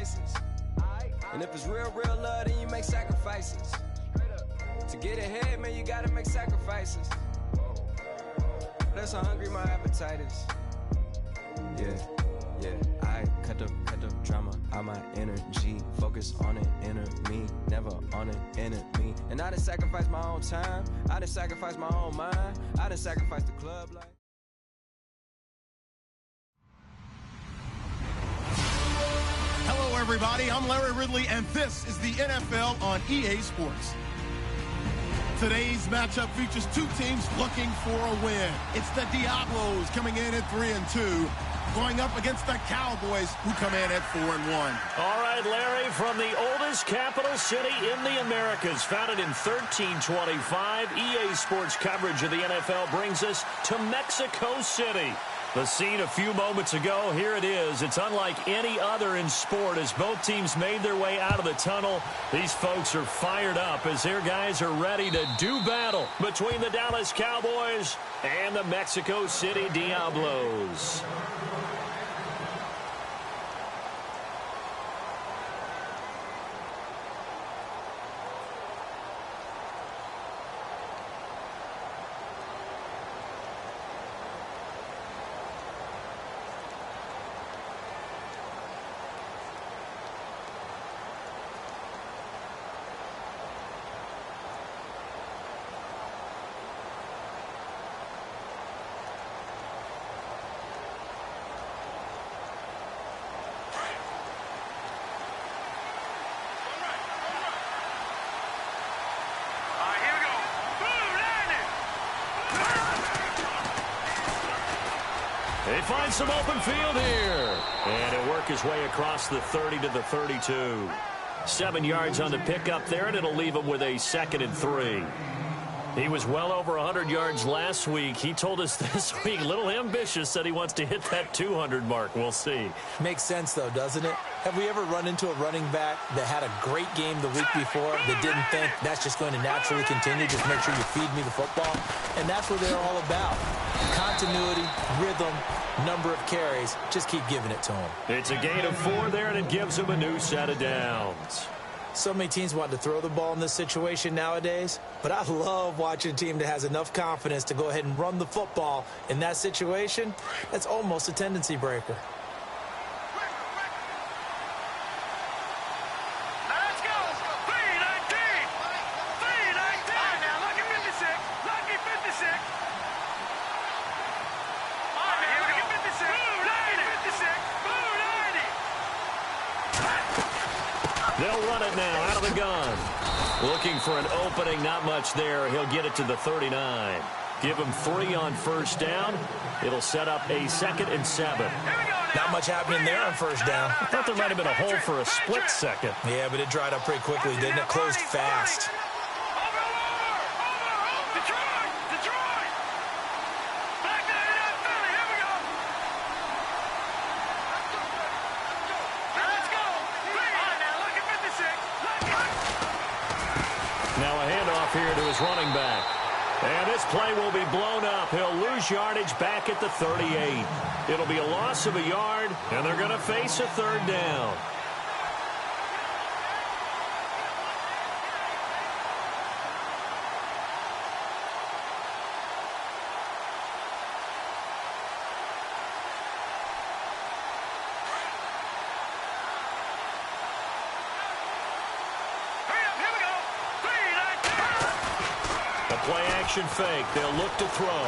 sacrifices. And if it's real love, then you make sacrifices. To get ahead, man, you gotta make sacrifices. That's how hungry my appetite is. Yeah, I cut the drama out my energy. Focus on an inner me, never on an enemy. And I done sacrificed my own time, I done sacrificed my own mind, I done sacrificed the club life. Hello, everybody. I'm Larry Ridley, and this is the NFL on EA Sports. Today's matchup features two teams looking for a win. It's the Diablos coming in at 3-2, going up against the Cowboys, who come in at 4-1. All right, Larry, from the oldest capital city in the Americas, founded in 1325, EA Sports coverage of the NFL brings us to Mexico City. The scene a few moments ago, here it is. It's unlike any other in sport as both teams made their way out of the tunnel. These folks are fired up as their guys are ready to do battle between the Dallas Cowboys and the Mexico City Diablos. They find some open field here. And he'll work his way across the 30 to the 32. 7 yards on the pickup there, and it'll leave him with a 2nd and 3. He was well over 100 yards last week. He told us this week, a little ambitious, said he wants to hit that 200 mark. We'll see. Makes sense, though, doesn't it? Have we ever run into a running back that had a great game the week before that didn't think that's just going to naturally continue? Just make sure you feed me the football. And that's what they're all about. Continuity, rhythm, number of carries. Just keep giving it to him. It's a gain of 4 there, and it gives him a new set of downs. So many teams want to throw the ball in this situation nowadays, but I love watching a team that has enough confidence to go ahead and run the football in that situation. That's almost a tendency breaker. They'll run it now out of the gun. Looking for an opening, not much there. He'll get it to the 39. Give him 3 on first down. It'll set up a 2nd and 7. Not much happening there on first down. I thought there might have been a hole for a split second. Yeah, but it dried up pretty quickly, didn't it? Closed fast. Now a handoff here to his running back. And this play will be blown up. He'll lose yardage back at the 38. It'll be a loss of a yard, and they're going to face a 3rd down. Play-action fake. They'll look to throw.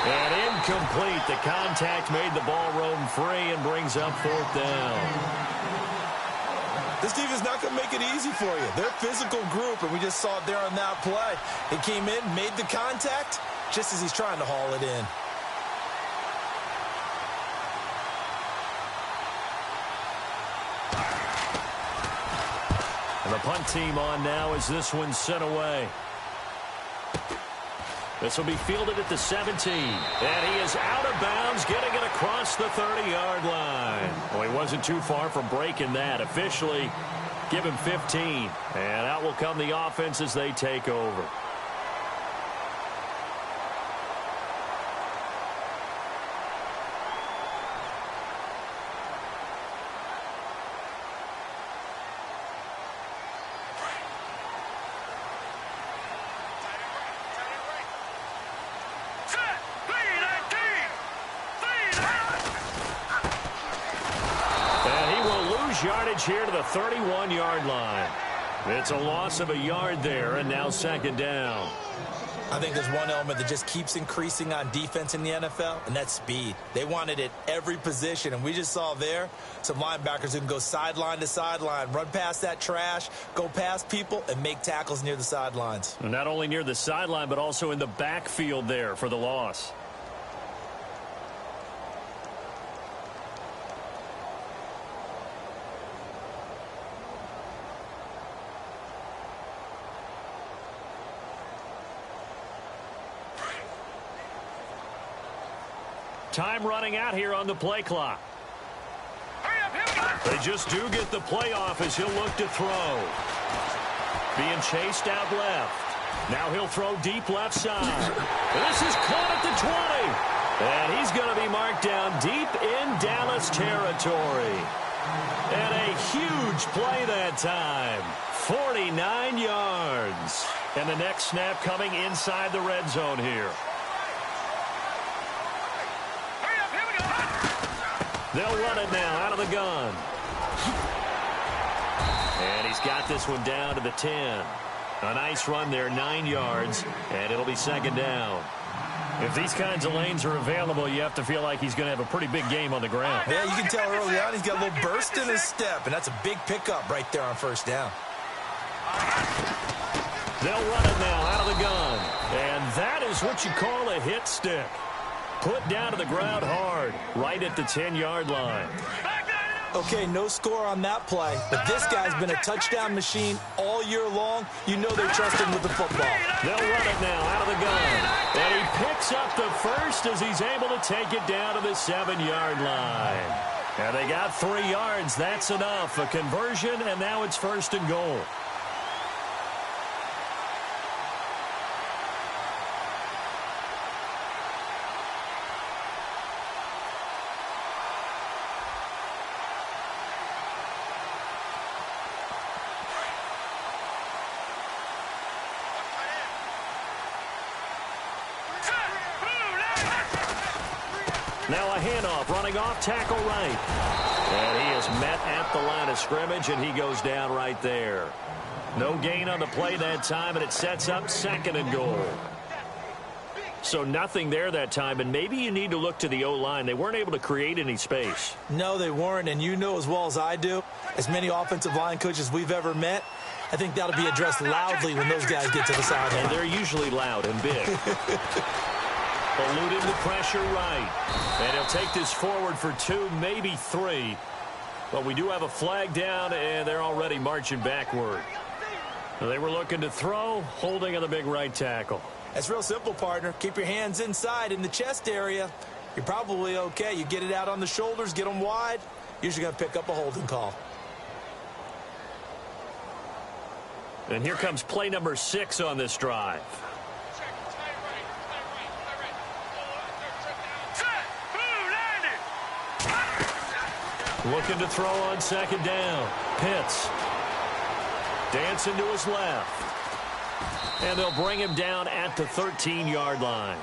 And incomplete. The contact made the ball roam free and brings up 4th down. This defense is not going to make it easy for you. They're a physical group, and we just saw it there on that play. It came in, made the contact, just as he's trying to haul it in. And the punt team on now as this one's sent away. This will be fielded at the 17. And he is out of bounds, getting it across the 30-yard line. Well, he wasn't too far from breaking that. Officially, give him 15. And out will come the offense as they take over. lose yardage here to the 31-yard line. It's a loss of a yard there, and now second down. I think there's one element that just keeps increasing on defense in the NFL, and that's speed. They want it at every position, and we just saw there some linebackers who can go sideline to sideline, run past that trash, go past people, and make tackles near the sidelines. And not only near the sideline, but also in the backfield there for the loss. Time running out here on the play clock. They just do get the play off as he'll look to throw. Being chased out left. Now he'll throw deep left side. This is caught at the 20. And he's going to be marked down deep in Dallas territory. And a huge play that time. 49 yards. And the next snap coming inside the red zone here. They'll run it now out of the gun. And he's got this one down to the 10. A nice run there, 9 yards, and it'll be second down. If these kinds of lanes are available, you have to feel like he's going to have a pretty big game on the ground. Yeah, you can tell early on he's got a little burst in his step, and that's a big pickup right there on first down. They'll run it now out of the gun. And that is what you call a hit stick. Put down to the ground hard, right at the 10-yard line. Okay, no score on that play, but this guy's been a touchdown machine all year long. You know they trust him with the football. They'll run it now out of the gun. And he picks up the first as he's able to take it down to the 7-yard line. And they got 3 yards. That's enough. A conversion, and now it's first and goal. Now a handoff, running off, tackle right. And he is met at the line of scrimmage, and he goes down right there. No gain on the play that time, and it sets up second and goal. So nothing there that time, and maybe you need to look to the O-line. They weren't able to create any space. No, they weren't, and you know as well as I do, as many offensive line coaches we've ever met, I think that'll be addressed loudly when those guys get to the sideline. And they're usually loud and big. Eluding the pressure right. And he'll take this forward for 2, maybe 3. But we do have a flag down, and they're already marching backward. They were looking to throw, holding on the big right tackle. That's real simple, partner. Keep your hands inside in the chest area. You're probably okay. You get it out on the shoulders, get them wide. Usually going to pick up a holding call. And here comes play number 6 on this drive. Looking to throw on second down. Pitts. Dancing to his left. And they'll bring him down at the 13-yard line.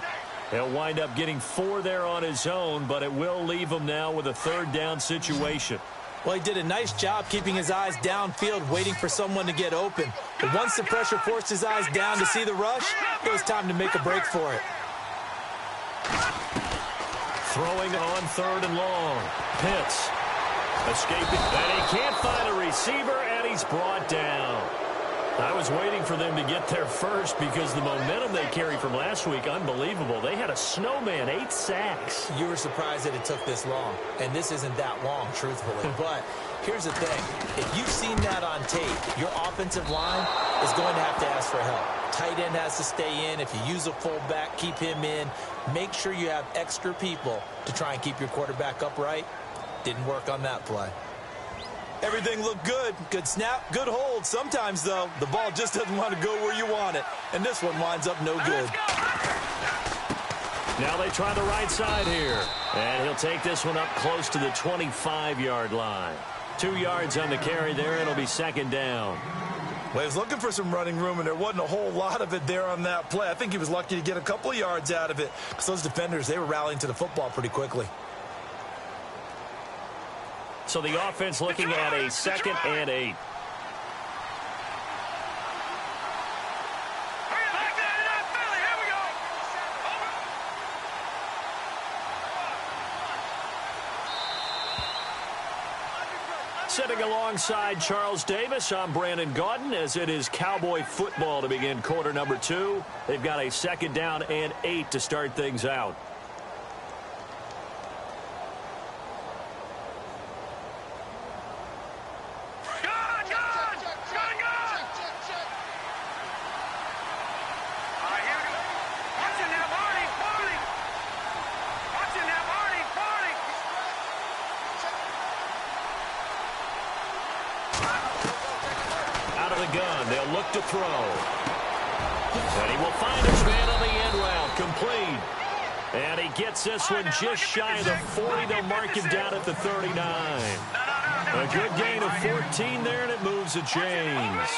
He'll wind up getting 4 there on his own, but it will leave him now with a third down situation. Well, he did a nice job keeping his eyes downfield, waiting for someone to get open. But once the pressure forced his eyes down to see the rush, it was time to make a break for it. Throwing on third and long. Pitts. Escaping, and he can't find a receiver, and he's brought down. I was waiting for them to get there first because the momentum they carried from last week, unbelievable. They had a snowman, 8 sacks. You were surprised that it took this long, and this isn't that long, truthfully. But here's the thing. If you've seen that on tape, your offensive line is going to have to ask for help. Tight end has to stay in. If you use a fullback, keep him in. Make sure you have extra people to try and keep your quarterback upright. Didn't work on that play. Everything looked good. Good snap, good hold. Sometimes, though, the ball just doesn't want to go where you want it. And this one winds up no good. Now they try the right side here. And he'll take this one up close to the 25-yard line. 2 yards on the carry there. It'll be second down. Well, he was looking for some running room, and there wasn't a whole lot of it there on that play. I think he was lucky to get a couple of yards out of it because those defenders, they were rallying to the football pretty quickly. So the offense looking at a 2nd and 8. Sitting alongside Charles Davis, I'm Brandon Gaudin, as it is Cowboy football to begin quarter number 2. They've got a 2nd down and 8 to start things out. They'll look to throw. And he will find his man on the end route. Complete. And he gets this one just shy of the 40. They'll mark him down at the 39. A good gain of 14 there, and it moves the chains.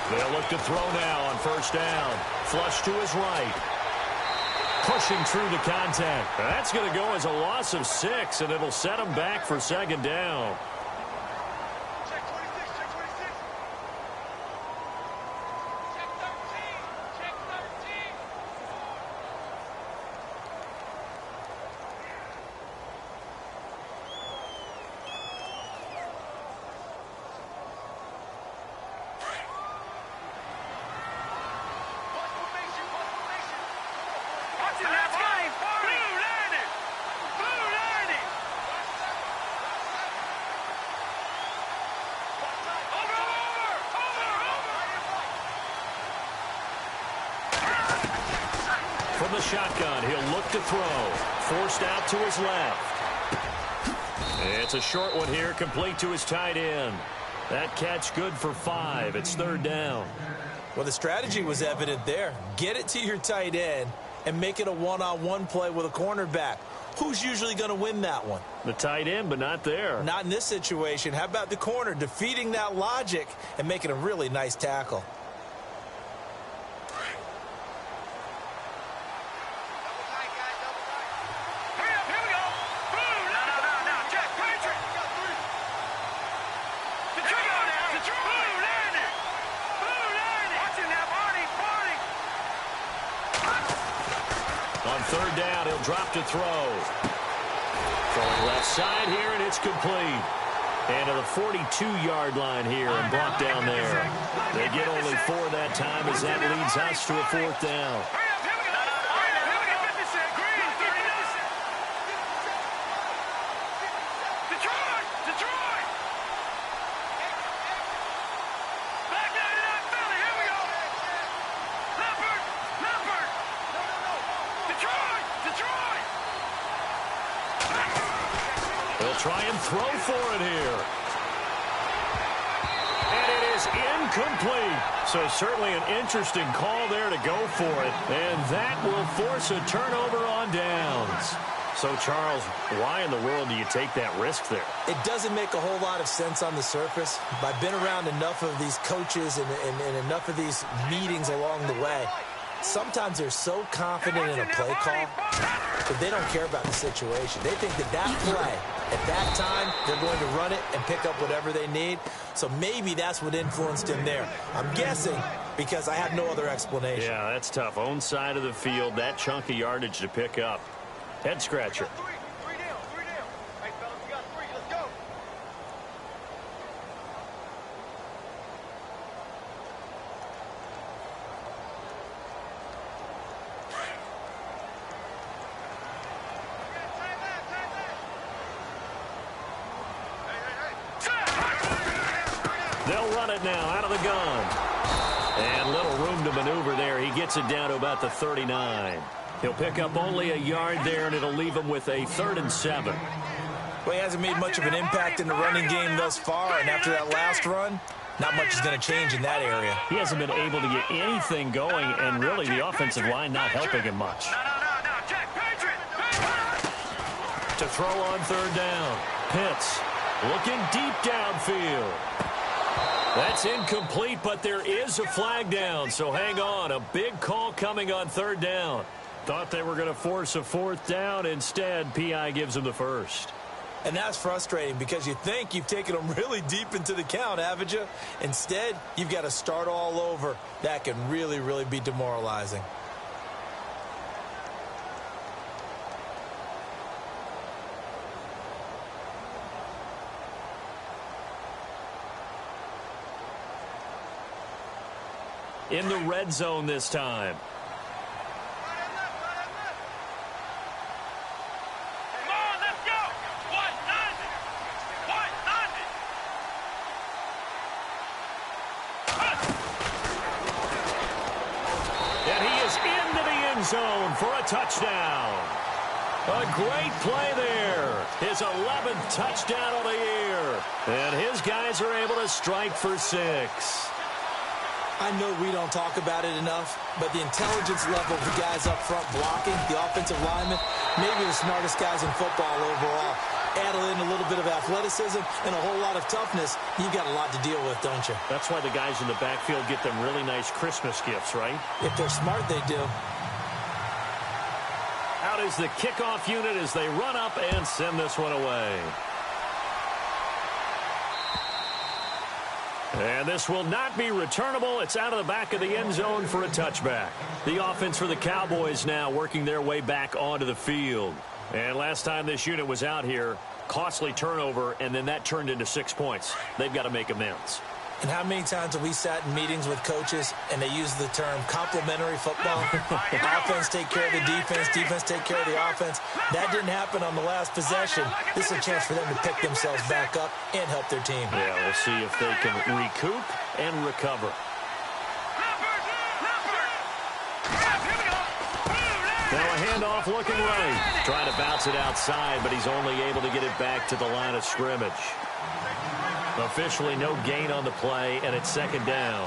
They'll look to throw now on 1st down. Flush to his right. Pushing through the contact. That's going to go as a loss of 6, and it'll set him back for 2nd down. From the shotgun, he'll look to throw. Forced out to his left. It's a short one here, complete to his tight end. That catch good for 5. It's 3rd down. Well, the strategy was evident there. Get it to your tight end and make it a one-on-one play with a cornerback. Who's usually going to win that one? The tight end, but not there. Not in this situation. How about the corner defeating that logic and making a really nice tackle? On 3rd down, he'll drop to throw. Throwing left side here, and it's complete. And to the 42-yard line here and brought down there. They get only 4 that time, as that leads us to a 4th down. Try and throw for it here. And it is incomplete. So certainly an interesting call there to go for it. And that will force a turnover on downs. So, Charles, why in the world do you take that risk there? It doesn't make a whole lot of sense on the surface. But I've been around enough of these coaches and enough of these meetings along the way. Sometimes they're so confident in a play call that they don't care about the situation. They think that play, at that time, they're going to run it and pick up whatever they need. So maybe that's what influenced him there. I'm guessing because I have no other explanation. Yeah, that's tough. Own side of the field, that chunk of yardage to pick up. Head scratcher. They'll run it now out of the gun. And little room to maneuver there. He gets it down to about the 39. He'll pick up only a yard there, and it'll leave him with a 3rd and 7. Well, he hasn't made much of an impact in the running game thus far, and after that last run, not much is going to change in that area. He hasn't been able to get anything going, and really the offensive line not helping him much. To throw on 3rd down. Pitts Looking deep downfield. That's incomplete, but there is a flag down, so hang on. A big call coming on third down. Thought they were going to force a fourth down. Instead, P.I. gives them the first. And that's frustrating because you think you've taken them really deep into the count, haven't you? Instead, you've got to start all over. That can really, really be demoralizing. In the red zone this time. Zone for a touchdown. A great play there. His 11th touchdown of the year. And his guys are able to strike for 6. I know we don't talk about it enough, but the intelligence level of the guys up front blocking, the offensive linemen, maybe the smartest guys in football overall. Add in a little bit of athleticism and a whole lot of toughness, you've got a lot to deal with, don't you? That's why the guys in the backfield get them really nice Christmas gifts, right? If they're smart, they do. Out is the kickoff unit as they run up and send this one away. And this will not be returnable. It's out of the back of the end zone for a touchback. The offense for the Cowboys now working their way back onto the field. And last time this unit was out here, costly turnover, and then that turned into 6 points. They've got to make amends. And how many times have we sat in meetings with coaches and they use the term complementary football? Offense take care of the defense, defense take care of the offense. That didn't happen on the last possession. This is a chance for them to pick themselves back up and help their team. Yeah, we'll see if they can recoup and recover. Now a handoff looking right. Trying to bounce it outside, but he's only able to get it back to the line of scrimmage. Officially no gain on the play, and it's second down.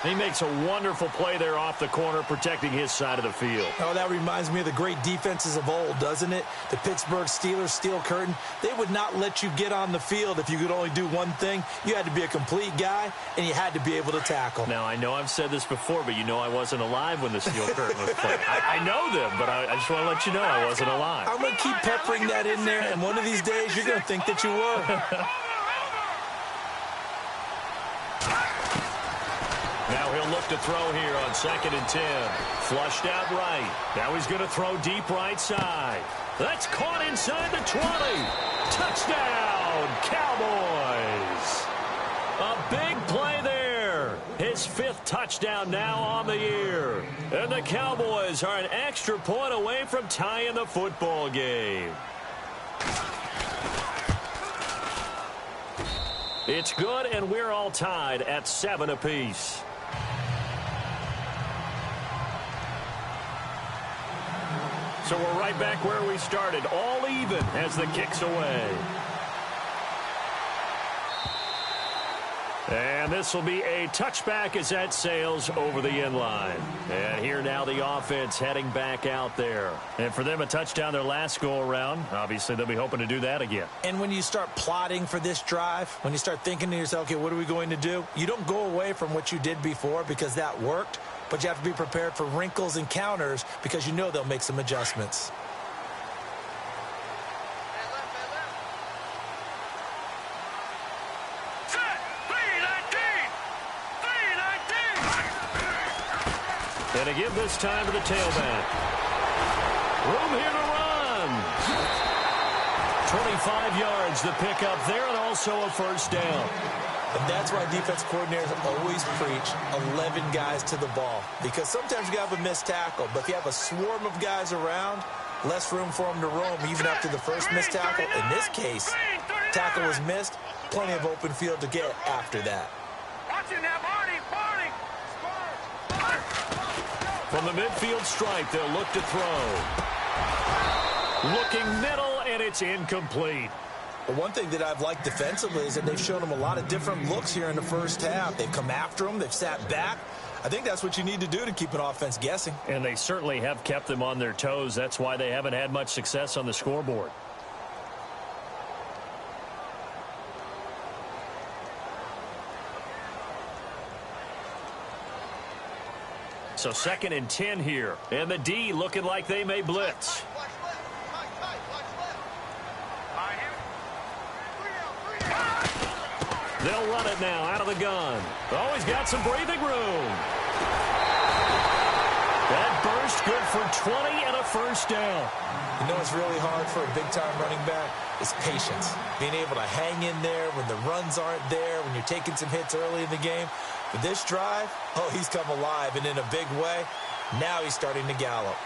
He makes a wonderful play there off the corner, protecting his side of the field. Oh, that reminds me of the great defenses of old, doesn't it? The Pittsburgh Steelers steel curtain. They would not let you get on the field if you could only do one thing. You had to be a complete guy, and you had to be able to tackle. Now, I know I've said this before, but you know I wasn't alive when the steel curtain was played. I know them, but I just want to let you know I wasn't alive. I'm going to keep peppering that in there, and one of these days you're going to think that you were. Now he'll look to throw here on 2nd and 10. Flushed out right. Now he's going to throw deep right side. That's caught inside the 20. Touchdown, Cowboys. A big play there. His 5th touchdown now on the year. And the Cowboys are an extra point away from tying the football game. It's good, and we're all tied at 7 apiece. So we're right back where we started, all even as the kick's away. And this will be a touchback as that sails over the end line. And here now the offense heading back out there. And for them, a touchdown their last go-around. Obviously, they'll be hoping to do that again. And when you start plotting for this drive, when you start thinking to yourself, okay, what are we going to do? You don't go away from what you did before because that worked. But you have to be prepared for wrinkles and counters because you know they'll make some adjustments. And a give this time to the tailback. Room here to run. 25 yards the pickup there, and also a first down. And that's why defense coordinators always preach 11 guys to the ball. Because sometimes you have a missed tackle, but if you have a swarm of guys around, less room for them to roam even after the first missed tackle. In this case, tackle was missed, plenty of open field to get after that. From the midfield stripe, they'll look to throw. Looking middle, and it's incomplete. But one thing that I've liked defensively is that they've shown them a lot of different looks here in the first half. They've come after them. They've sat back. I think that's what you need to do to keep an offense guessing. And they certainly have kept them on their toes. That's why they haven't had much success on the scoreboard. So 2nd and 10 here. And the D looking like they may blitz. They'll run it now out of the gun. Oh, he's got some breathing room. That burst good for 20 and a first down. You know what's really hard for a big-time running back? Is patience. Being able to hang in there when the runs aren't there, when you're taking some hits early in the game. But this drive, oh, he's come alive and in a big way. Now he's starting to gallop.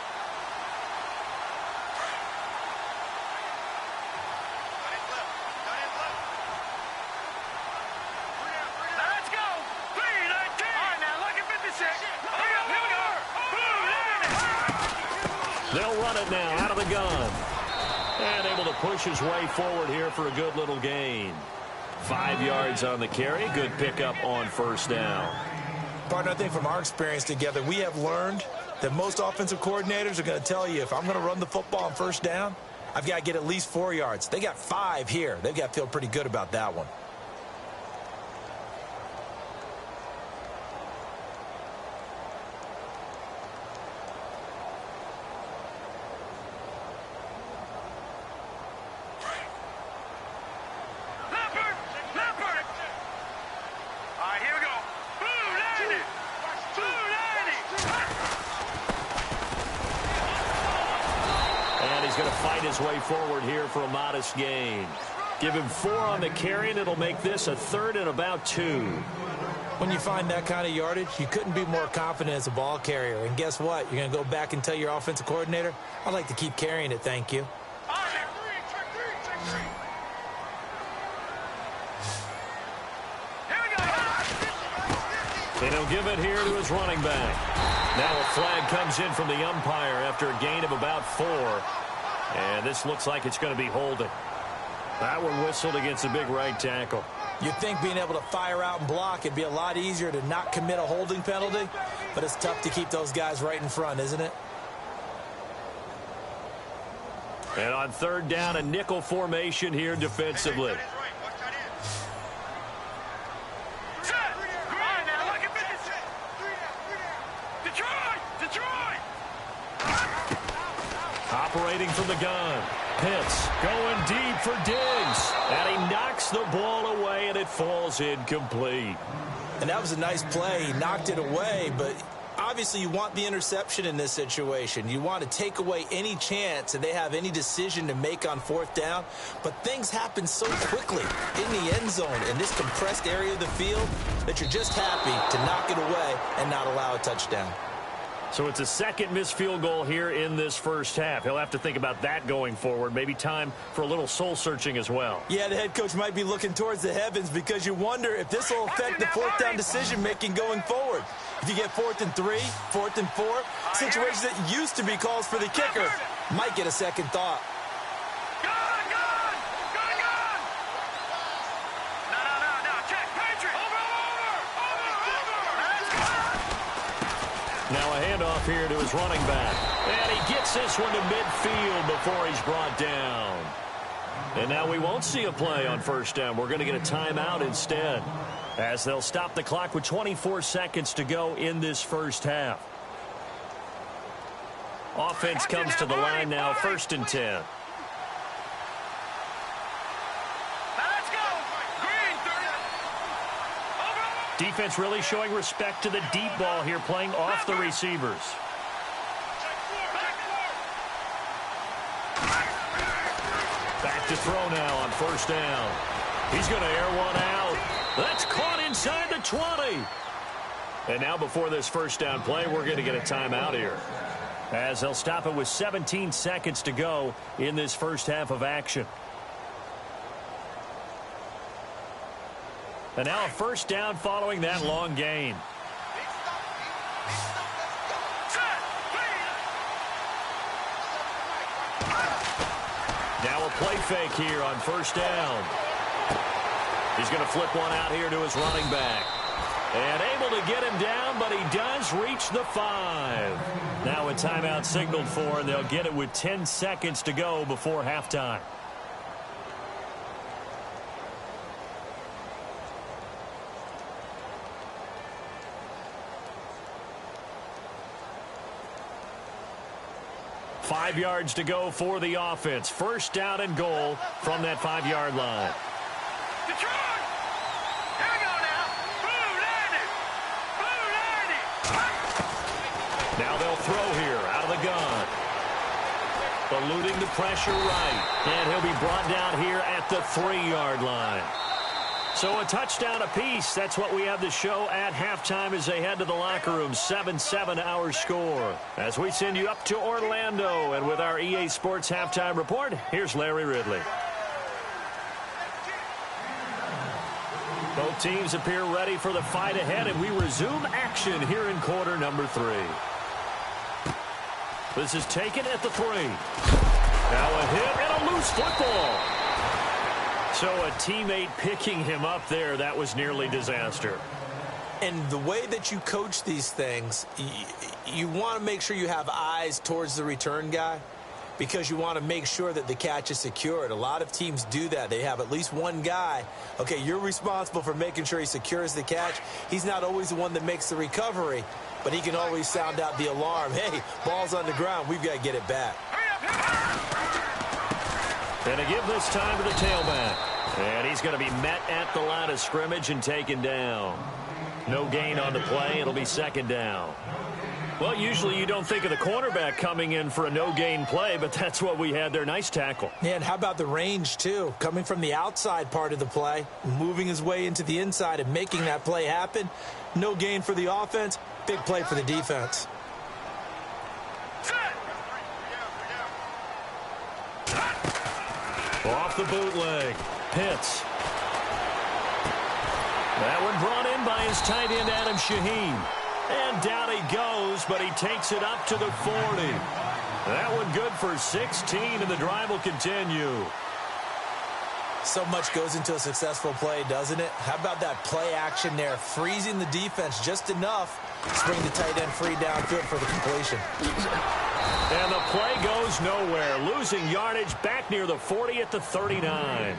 They'll run it now out of the gun. And able to push his way forward here for a good little gain. 5 yards on the carry. Good pickup on first down. Partner, I think from our experience together, we have learned that most offensive coordinators are going to tell you, if I'm going to run the football on first down, I've got to get at least 4 yards. They got 5 here. They've got to feel pretty good about that one. Way forward here for a modest gain. Give him 4 on the carry, and it'll make this a 3rd and about 2. When you find that kind of yardage, you couldn't be more confident as a ball carrier. And guess what? You're going to go back and tell your offensive coordinator, I'd like to keep carrying it, thank you. They don't give it here to his running back. Now a flag comes in from the umpire after a gain of about 4. And this looks like it's going to be holding. That one whistled against the big right tackle. You'd think being able to fire out and block, it'd be a lot easier to not commit a holding penalty, but it's tough to keep those guys right in front, isn't it? And on 3rd down, a nickel formation here defensively. Operating from the gun. Pitts going deep for Diggs. And he knocks the ball away, and it falls incomplete. And that was a nice play. He knocked it away, but obviously you want the interception in this situation. You want to take away any chance that they have any decision to make on 4th down. But things happen so quickly in the end zone in this compressed area of the field that you're just happy to knock it away and not allow a touchdown. So it's a 2nd missed field goal here in this first half. He'll have to think about that going forward. Maybe time for a little soul-searching as well. Yeah, the head coach might be looking towards the heavens because you wonder if this will affect the 4th down decision-making going forward. If you get 4th and 3, 4th and 4, situations that used to be calls for the kicker might get a second thought. Now a handoff here to his running back. And he gets this one to midfield before he's brought down. And now we won't see a play on first down. We're going to get a timeout instead, as they'll stop the clock with 24 seconds to go in this first half. Offense comes to the line now, 1st and 10. Defense really showing respect to the deep ball here, playing off the receivers. Back to throw now on 1st down. He's going to air one out. That's caught inside the 20. And now before this first down play, we're going to get a timeout here, as they'll stop it with 17 seconds to go in this first half of action. And now a first down following that long gain. Now a play fake here on 1st down. He's going to flip one out here to his running back. And able to get him down, but he does reach the 5. Now a timeout signaled for, and they'll get it with 10 seconds to go before halftime. 5 yards to go for the offense. First down and goal from that 5-yard line. Detroit! Here we go now. Now they'll throw here out of the gun. Eluding the pressure right. And he'll be brought down here at the 3-yard line. So a touchdown apiece. That's what we have to show at halftime as they head to the locker room. 7-7 our score. As we send you up to Orlando. And with our EA Sports halftime report, here's Larry Ridley. Both teams appear ready for the fight ahead, and we resume action here in quarter number 3. This is taken at the 3. Now a hit and a loose football. So a teammate picking him up there, that was nearly disaster. And the way that you coach these things, you want to make sure you have eyes towards the return guy because you want to make sure that the catch is secured. A lot of teams do that. They have at least one guy. Okay, you're responsible for making sure he secures the catch. He's not always the one that makes the recovery, but he can always sound out the alarm. Hey, ball's on the ground. We've got to get it back. And to give this time to the tailback. And he's going to be met at the line of scrimmage and taken down. No gain on the play. It'll be second down. Well, usually you don't think of the cornerback coming in for a no-gain play, but that's what we had there. Nice tackle. Yeah, and how about the range, too? Coming from the outside part of the play, moving his way into the inside and making that play happen. No gain for the offense, big play for the defense. Off the bootleg. Pitts. That one brought in by his tight end, Adam Shaheen. And down he goes, but he takes it up to the 40. That one good for 16, and the drive will continue. So much goes into a successful play, doesn't it? How about that play action there, freezing the defense just enough to spring the tight end free downfield for the completion. And the play goes nowhere, losing yardage back near the 40 at the 39.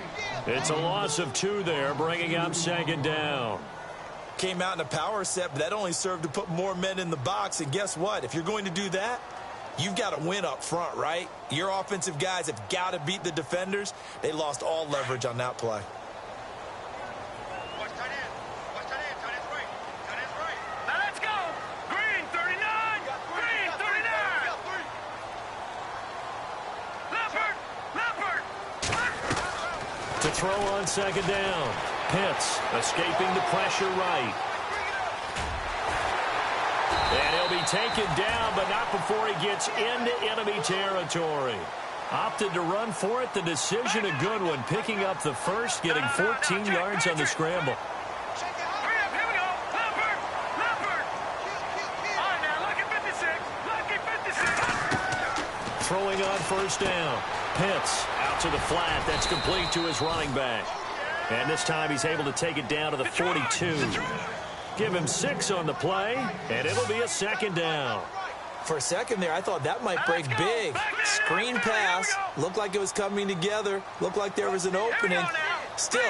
It's a loss of 2 there, bringing up second down. Came out in a power set, but that only served to put more men in the box. And guess what? If you're going to do that, you've got to win up front, right? Your offensive guys have got to beat the defenders. They lost all leverage on that play. Now let's go. Green 39. Green 39. Leopard. To throw on second down. Pitts escaping the pressure right. And he'll be taken down, but not before he gets into enemy territory. Opted to run for it. The decision a good one. Picking up the first, getting 14 yards on the scramble. Hurry up, here we go. Leopard. All right, now, lucky 56. Lucky 56. Throwing on first down. Pitts out to the flat. That's complete to his running back. And this time he's able to take it down to the 42. Give him 6 on the play, and it'll be a second down. For a second there, I thought that might break big. Screen pass. Looked like it was coming together. Looked like there was an opening. Still,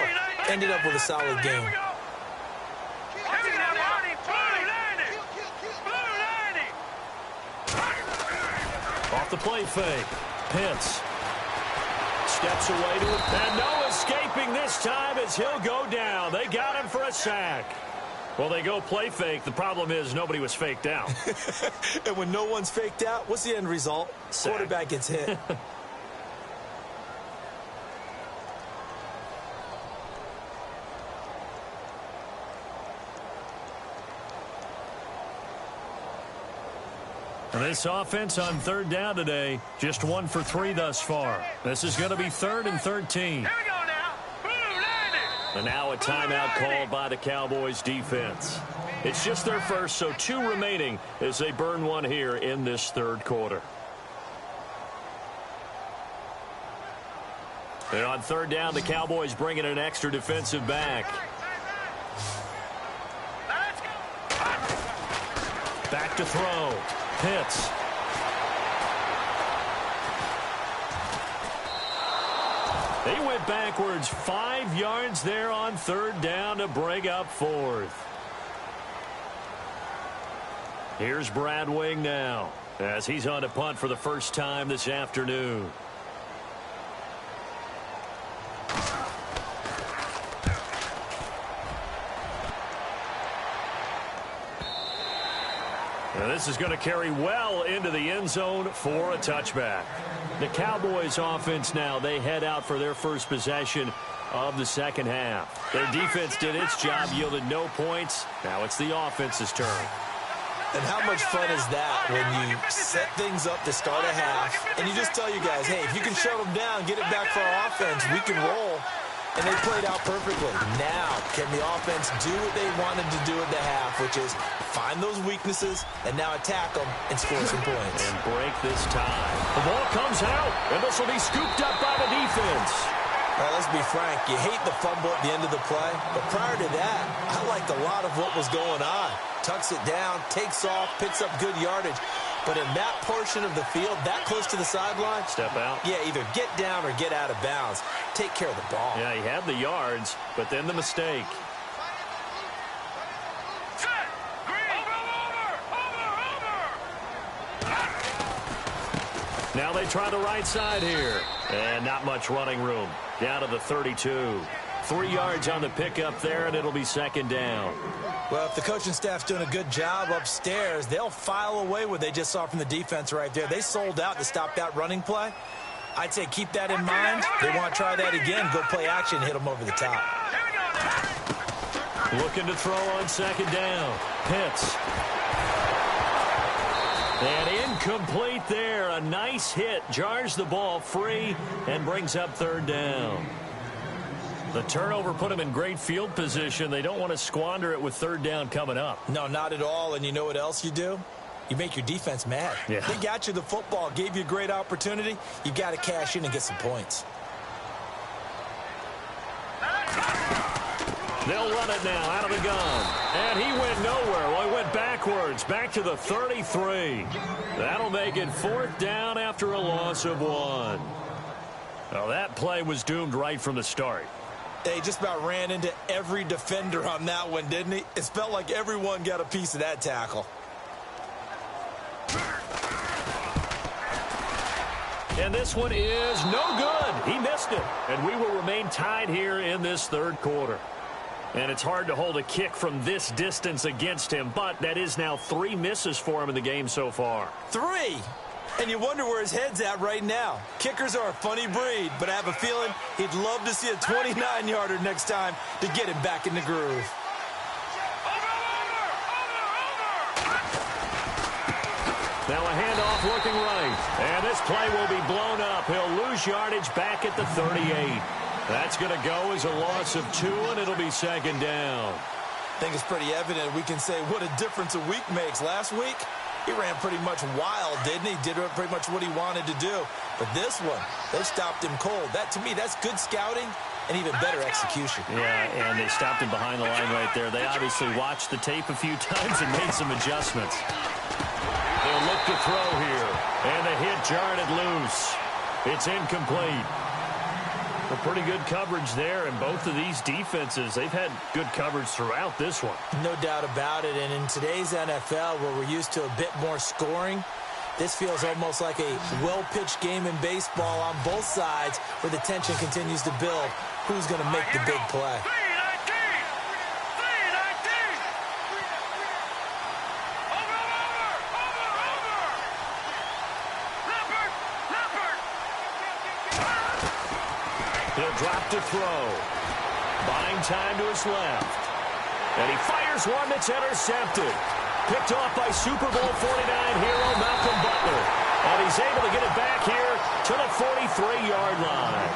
ended up with a solid game. Off the play fake. Pitts steps away to it. And no escaping this time as he'll go down. They got him for a sack. Well, they go play fake. The problem is nobody was faked out. And when no one's faked out, what's the end result? Sack. Quarterback gets hit. This offense on third down today, just 1 for 3 thus far. This is going to be 3rd and 13. Here we go now. Boom, And now a timeout called by the Cowboys defense. It's just their first, so 2 remaining as they burn one here in this third quarter. And on third down, the Cowboys bring in an extra defensive back. Back to throw. Pitts. He went backwards 5 yards there on third down to bring up 4th. Here's Brad Wing now. as he's on to punt for the first time this afternoon. Now this is going to carry well into the end zone for a touchback. The Cowboys offense now, they head out for their first possession of the second half. Their defense did its job, yielded no points. Now it's the offense's turn. And how much fun is that when you set things up to start a half and you just tell you guys, hey, if you can shut them down, get it back for our offense, we can roll. And they played out perfectly. Now, can the offense do what they wanted to do at the half, which is find those weaknesses and now attack them and score some points. And break this tie. The ball comes out, and this will be scooped up by the defense. Well, let's be frank. You hate the fumble at the end of the play, but prior to that, I liked a lot of what was going on. Tucks it down, takes off, picks up good yardage. But in that portion of the field, that close to the sideline, step out. Yeah, either get down or get out of bounds. Take care of the ball. Yeah, he had the yards, but then the mistake. Now they try the right side here. And not much running room. Down to the 32. 3 yards on the pickup there, and it'll be second down. Well, if the coaching staff's doing a good job upstairs, they'll file away what they just saw from the defense right there. They sold out to stop that running play. I'd say keep that in mind. They want to try that again. Go play action, hit them over the top. Looking to throw on second down. Pitts. And incomplete there. A nice hit. Jars the ball free and brings up third down. The turnover put them in great field position. They don't want to squander it with third down coming up. No, not at all. And you know what else you do? You make your defense mad. Yeah. They got you the football, gave you a great opportunity. You got to cash in and get some points. They'll run it now out of the gun. And he went nowhere. Well, he went backwards, back to the 33. That'll make it fourth down after a loss of 1. Well, that play was doomed right from the start. They just about ran into every defender on that one, didn't he? It felt like everyone got a piece of that tackle. And this one is no good. He missed it. And we will remain tied here in this third quarter. And it's hard to hold a kick from this distance against him, but that is now 3 misses for him in the game so far. 3? And you wonder where his head's at right now. Kickers are a funny breed, but I have a feeling he'd love to see a 29-yarder next time to get him back in the groove. Now a handoff looking right. And this play will be blown up. He'll lose yardage back at the 38. That's going to go as a loss of 2, and it'll be second down. I think it's pretty evident we can say what a difference a week makes. Last week, he ran pretty much wild, didn't he? Did pretty much what he wanted to do. But this one, they stopped him cold. That, to me, that's good scouting and even better execution. Yeah, and they stopped him behind the line right there. They obviously watched the tape a few times and made some adjustments. They'll look to throw here. And the hit jarred it loose. It's incomplete. Well, pretty good coverage there, and both of these defenses, they've had good coverage throughout this one. No doubt about it, and in today's NFL, where we're used to a bit more scoring, this feels almost like a well-pitched game in baseball on both sides, where the tension continues to build. Who's going to make the big play? He'll drop to throw. Buying time to his left. And he fires one that's intercepted. Picked off by Super Bowl 49 hero Malcolm Butler. And he's able to get it back here to the 43-yard line.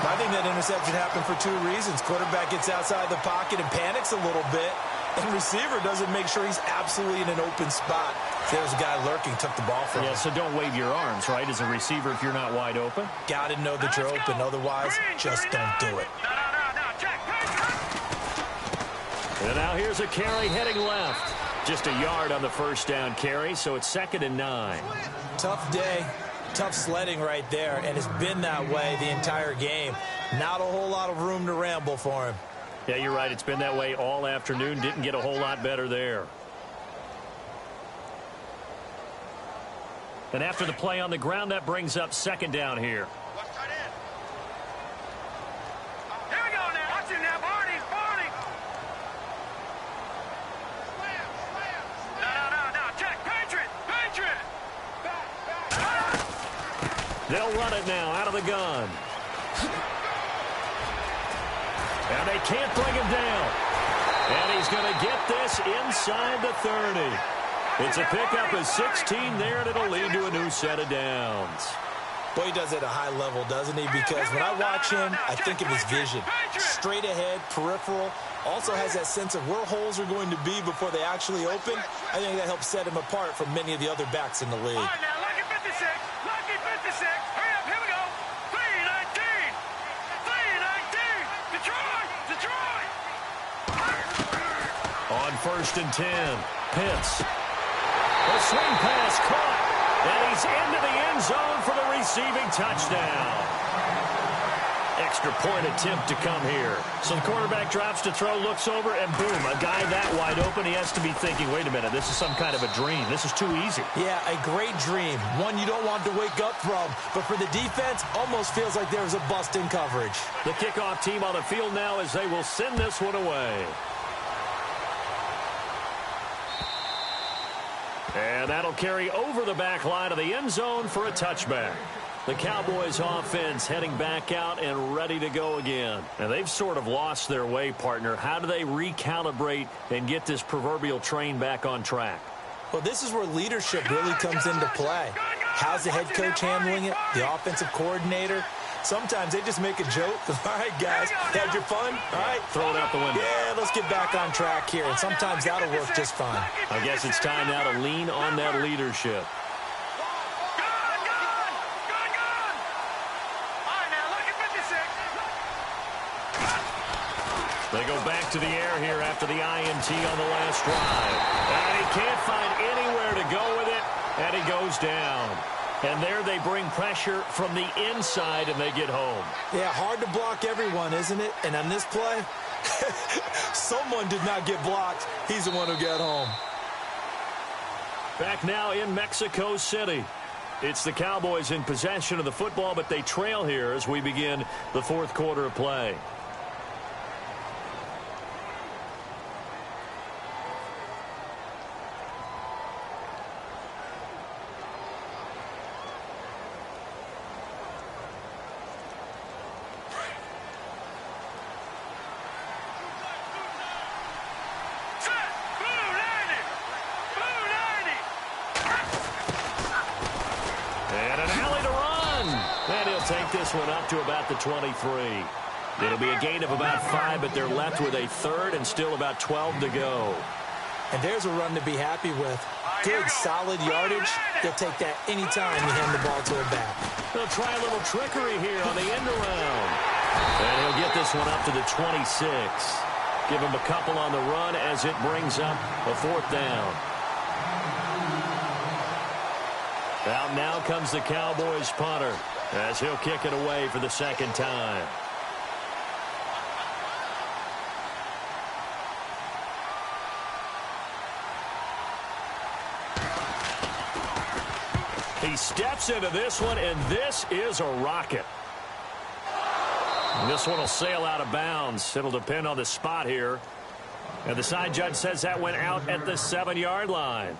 I think that interception happened for 2 reasons. Quarterback gets outside the pocket and panics a little bit. And receiver doesn't make sure he's absolutely in an open spot. So there's a guy lurking, took the ball from him. Yeah, so don't wave your arms, right, as a receiver if you're not wide open. Got to know that you're open. Otherwise, just don't do it. And now here's a carry heading left. Just a yard on the first down carry, so it's 2nd and 9. Tough day. Tough sledding right there, and it's been that way the entire game. Not a whole lot of room to ramble for him. Yeah, you're right. It's been that way all afternoon. Didn't get a whole lot better there. And after the play on the ground, that brings up second down here. Here we go now. Watch him now, Barney. Barney. No. Check. Patriot. Patriot. They'll run it now out of the gun. And they can't bring him down. And he's going to get this inside the 30. It's a pickup of 16 there, and it'll lead to a new set of downs. Boy, he does it at a high level, doesn't he? Because when I watch him, I think of his vision. Straight ahead, peripheral. Also has that sense of where holes are going to be before they actually open. I think that helps set him apart from many of the other backs in the league. All right, now, lucky 56. Lucky 56. Hurry up, here we go. 3-19. 3-19. Detroit. Detroit. On 1st and 10, Pitts. The swing pass caught, and he's into the end zone for the receiving touchdown. Extra point attempt to come here. So the quarterback drops to throw, looks over, and boom, a guy that wide open, he has to be thinking, wait a minute, this is some kind of a dream. This is too easy. Yeah, a great dream. One you don't want to wake up from. But for the defense, almost feels like there's a bust in coverage. The kickoff team on the field now as they will send this one away. And that'll carry over the back line of the end zone for a touchback. The Cowboys offense heading back out and ready to go again. And they've sort of lost their way, partner. How do they recalibrate and get this proverbial train back on track? Well, this is where leadership really comes into play. How's the head coach handling it? The offensive coordinator? Sometimes they just make a joke. All right, guys, had your fun? All right. Throw it out the window. Yeah, let's get back on track here. And sometimes that'll work just fine. I guess it's time now to lean on that leadership. They go back to the air here after the INT on the last drive. And he can't find anywhere to go with it, and he goes down. And there they bring pressure from the inside, and they get home. Yeah, hard to block everyone, isn't it? And on this play, someone did not get blocked. He's the one who got home. Back now in Mexico City. It's the Cowboys in possession of the football, but they trail here as we begin the fourth quarter of play. Take this one up to about the 23. It'll be a gain of about 5, but they're left with a third and still about 12 to go. And there's a run to be happy with. Good, solid yardage. They'll take that anytime you hand the ball to a back. They'll try a little trickery here on the end around. And he'll get this one up to the 26. Give him a couple on the run as it brings up a fourth down. Out now comes the Cowboys punter, as he'll kick it away for the second time. He steps into this one, and this is a rocket. And this one will sail out of bounds. It'll depend on the spot here. And the side judge says that went out at the 7-yard line.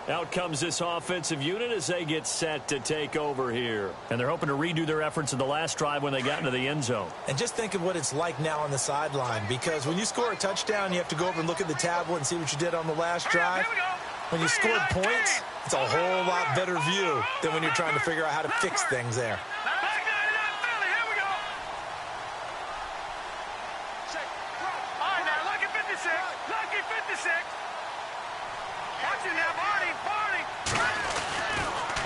Out comes this offensive unit as they get set to take over here. And they're hoping to redo their efforts in the last drive when they got into the end zone. And just think of what it's like now on the sideline, because when you score a touchdown, you have to go over and look at the tablet and see what you did on the last drive. When you scored points, it's a whole lot better view than when you're trying to figure out how to fix things there.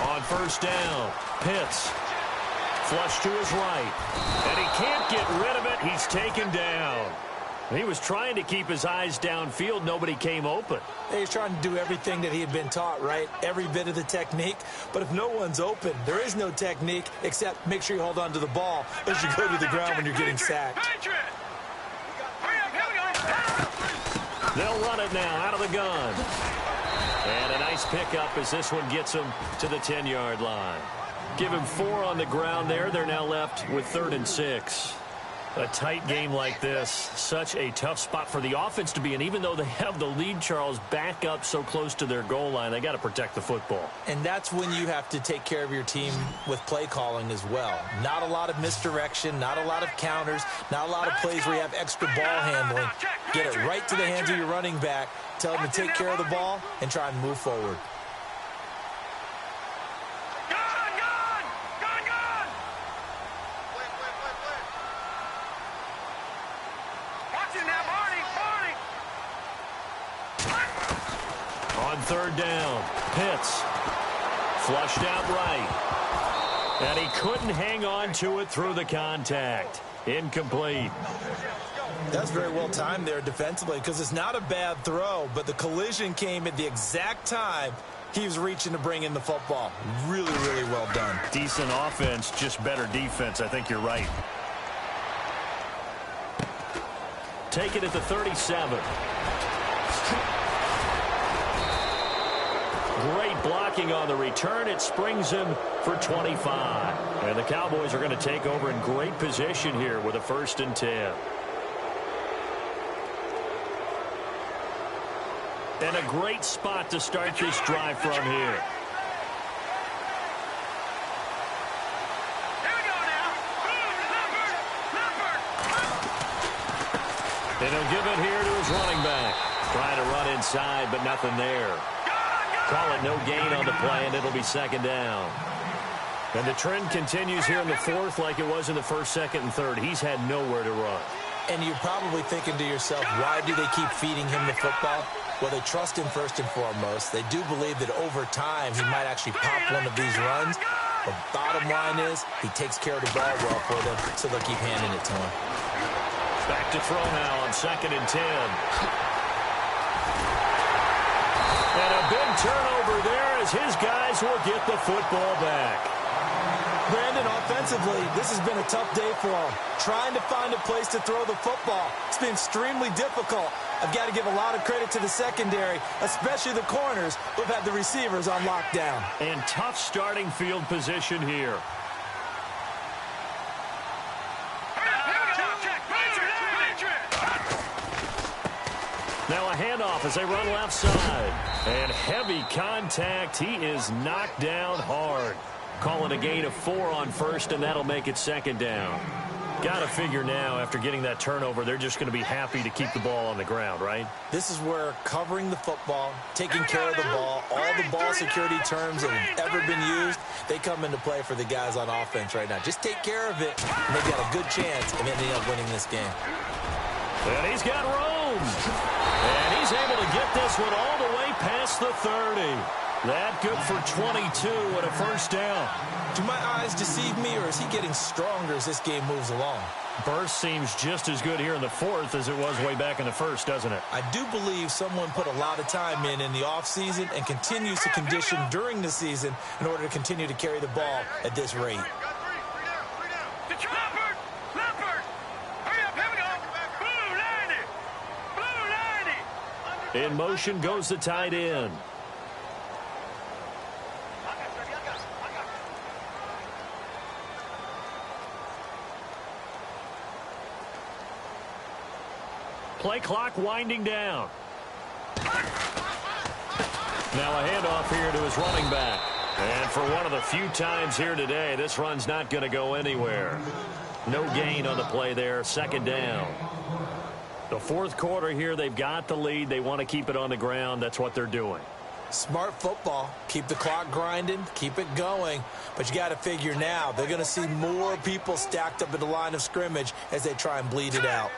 On first down, Pitts. Flush to his right. And he can't get rid of it. He's taken down. He was trying to keep his eyes downfield. Nobody came open. He's trying to do everything that he had been taught, right? Every bit of the technique. But if no one's open, there is no technique except make sure you hold on to the ball as you go to the ground when you're getting sacked. They'll run it now out of the gun. And a nice pickup as this one gets him to the 10-yard line. Give him 4 on the ground there. They're now left with 3rd and 6. A tight game like this, such a tough spot for the offense to be in. Even though they have the lead, Charles, back up so close to their goal line, they got to protect the football. And that's when you have to take care of your team with play calling as well. Not a lot of misdirection, not a lot of counters, not a lot of plays where you have extra ball handling. Get it right to the hands of your running back. Tell him to take care of the ball and try and move forward. On 3rd down, Pitts flushed out right. And he couldn't hang on to it through the contact. Incomplete. That's very well timed there defensively because it's not a bad throw, but the collision came at the exact time he was reaching to bring in the football. Really, really well done. Decent offense, just better defense. I think you're right. Take it at the 37. Great blocking on the return. It springs him for 25. And the Cowboys are going to take over in great position here with a 1st and 10. And a great spot to start this drive from here. And he'll give it here to his running back. Trying to run inside, but nothing there. Call it no gain on the play, and it'll be 2nd down. And the trend continues here in the 4th like it was in the 1st, 2nd, and 3rd. He's had nowhere to run. And you're probably thinking to yourself, why do they keep feeding him the football? Well, they trust him first and foremost. They do believe that over time he might actually pop one of these runs. The bottom line is he takes care of the ball well for them, so they'll keep handing it to him. Back to throw now on 2nd and 10. And a big turnover there as his guys will get the football back. Brandon, offensively, this has been a tough day for him. Trying to find a place to throw the football. It's been extremely difficult. I've got to give a lot of credit to the secondary, especially the corners who've had the receivers on lockdown. And tough starting field position here. Now a handoff as they run left side. And heavy contact. He is knocked down hard. Calling a gain of 4 on 1st, and that'll make it 2nd down. Got to figure now, after getting that turnover, they're just going to be happy to keep the ball on the ground, right? This is where covering the football, taking care of the ball, all the ball security terms that have ever been used, they come into play for the guys on offense right now. Just take care of it, and they've got a good chance of ending up winning this game. And he's got room. And he's able to get this one all the way past the 30. That good for 22 and a 1st down. Do my eyes deceive me, or is he getting stronger as this game moves along? Burst seems just as good here in the 4th as it was way back in the 1st, doesn't it? I do believe someone put a lot of time in the offseason and continues to condition during the season in order to continue to carry the ball at this rate. In motion goes the tight end. Play clock winding down. Now a handoff here to his running back. And for one of the few times here today, this run's not going to go anywhere. No gain on the play there. 2nd down. The 4th quarter here, they've got the lead. They want to keep it on the ground. That's what they're doing. Smart football. Keep the clock grinding. Keep it going. But you got to figure now, they're going to see more people stacked up at the line of scrimmage as they try and bleed it out.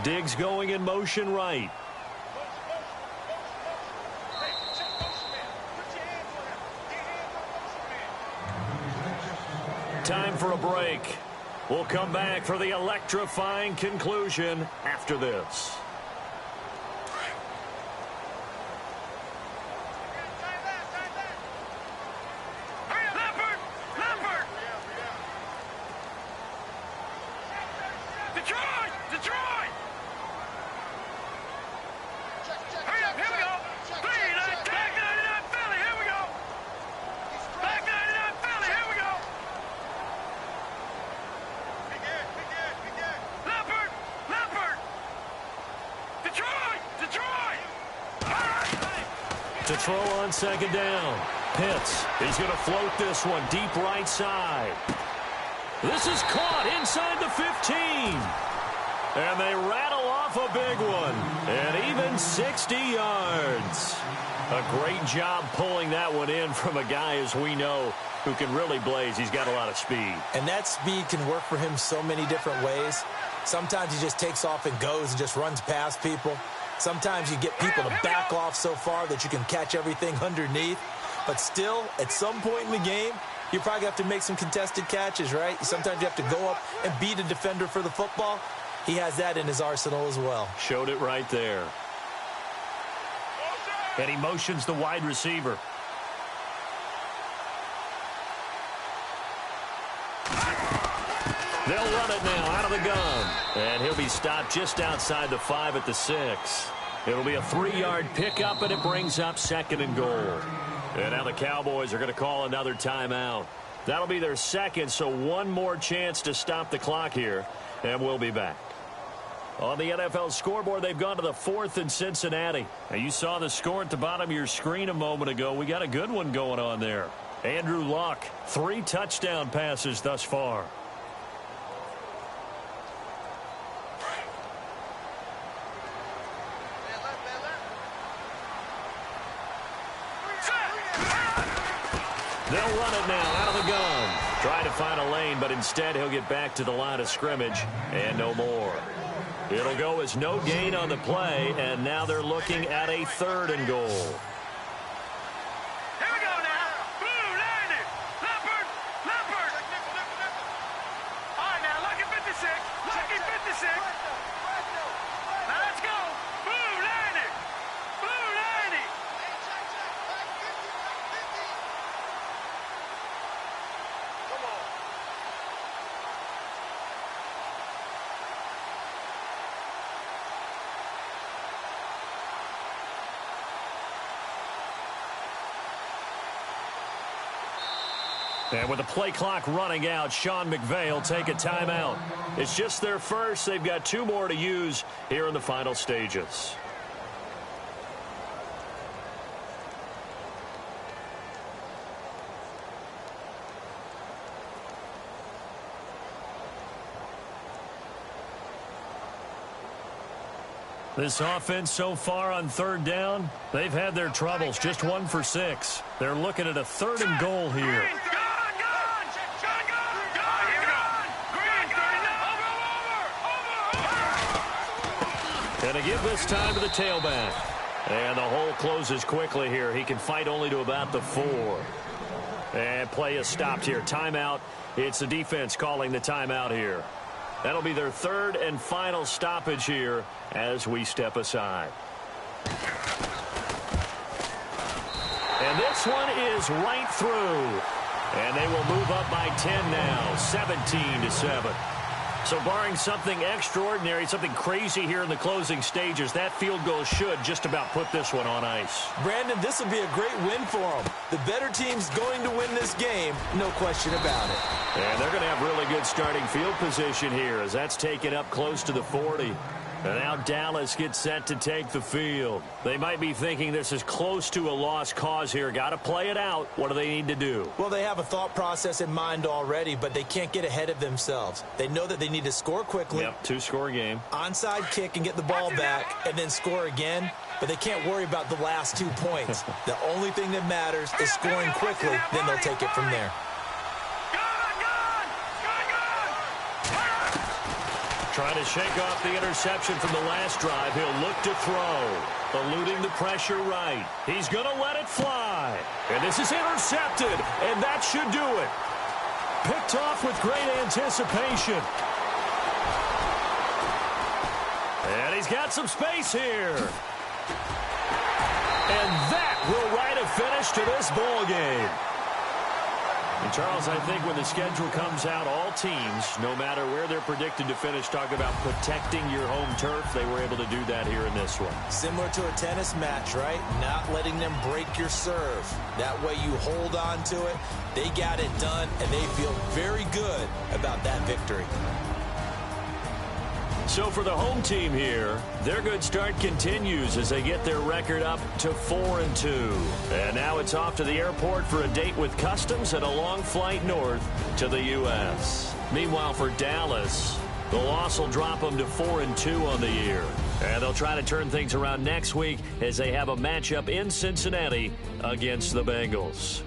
Diggs going in motion right. Time for a break. We'll come back for the electrifying conclusion after this. Detroit! Hurry To throw on second down. Pitts. He's going to float this one deep right side. This is caught inside the 15. And they rattle off a big one. And even 60 yards. A great job pulling that one in from a guy, as we know, who can really blaze. He's got a lot of speed. And that speed can work for him so many different ways. Sometimes he just takes off and goes and just runs past people. Sometimes you get people to back off so far that you can catch everything underneath. But still, at some point in the game, you probably have to make some contested catches, right? Sometimes you have to go up and beat a defender for the football. He has that in his arsenal as well. Showed it right there. And he motions the wide receiver. They'll run it now out of the gun. And he'll be stopped just outside the 5 at the 6. It'll be a 3-yard pickup, and it brings up 2nd and goal. And now the Cowboys are going to call another timeout. That'll be their second, so one more chance to stop the clock here, and we'll be back. On the NFL scoreboard, they've gone to the 4th in Cincinnati. Now, you saw the score at the bottom of your screen a moment ago. We got a good one going on there. Andrew Luck, 3 touchdown passes thus far. They'll run it now out of the gun. Trying to find a lane, but instead he'll get back to the line of scrimmage and no more. It'll go as no gain on the play, and now they're looking at a 3rd and goal. Here we go now. Blue, Landy. Leopard. All right, now, Lucky 56. Lucky 56. Now, let's go. Blue, Landy. Come on. And with the play clock running out, Sean McVay will take a timeout. It's just their first. They've got 2 more to use here in the final stages. This offense so far on 3rd down, they've had their troubles. Just 1 for 6. They're looking at a 3rd and goal here. And to give this time to the tailback. And the hole closes quickly here. He can fight only to about the 4. And play is stopped here. Timeout. It's the defense calling the timeout here. That'll be their 3rd and final stoppage here as we step aside. And this one is right through. And they will move up by 10 now, 17-7. So barring something extraordinary, something crazy here in the closing stages, that field goal should just about put this one on ice. Brandon, this will be a great win for them. The better team's going to win this game, no question about it. And they're going to have really good starting field position here as that's taken up close to the 40. And now Dallas gets set to take the field. They might be thinking this is close to a lost cause here. Got to play it out. What do they need to do? Well, they have a thought process in mind already, but they can't get ahead of themselves. They know that they need to score quickly. Yep, 2-score game. Onside kick and get the ball back and then score again. But they can't worry about the last 2 points. The only thing that matters is scoring quickly. Then they'll take it from there. Trying to shake off the interception from the last drive. He'll look to throw. Eluding the pressure right. He's going to let it fly. And this is intercepted. And that should do it. Picked off with great anticipation. And he's got some space here. And that will write a finish to this ball game. And Charles, I think when the schedule comes out, all teams, no matter where they're predicted to finish, talk about protecting your home turf. They were able to do that here in this one. Similar to a tennis match, right? Not letting them break your serve. That way you hold on to it. They got it done, and they feel very good about that victory. So for the home team here, their good start continues as they get their record up to 4-2. And now it's off to the airport for a date with customs and a long flight north to the U.S. Meanwhile, for Dallas, the loss will drop them to 4-2 on the year. And they'll try to turn things around next week as they have a matchup in Cincinnati against the Bengals.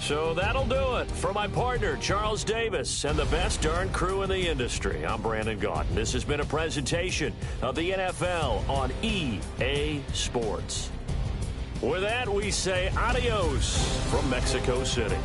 So that'll do it for my partner, Charles Davis, and the best darn crew in the industry. I'm Brandon Gaudin. This has been a presentation of the NFL on EA Sports. With that, we say adios from Mexico City.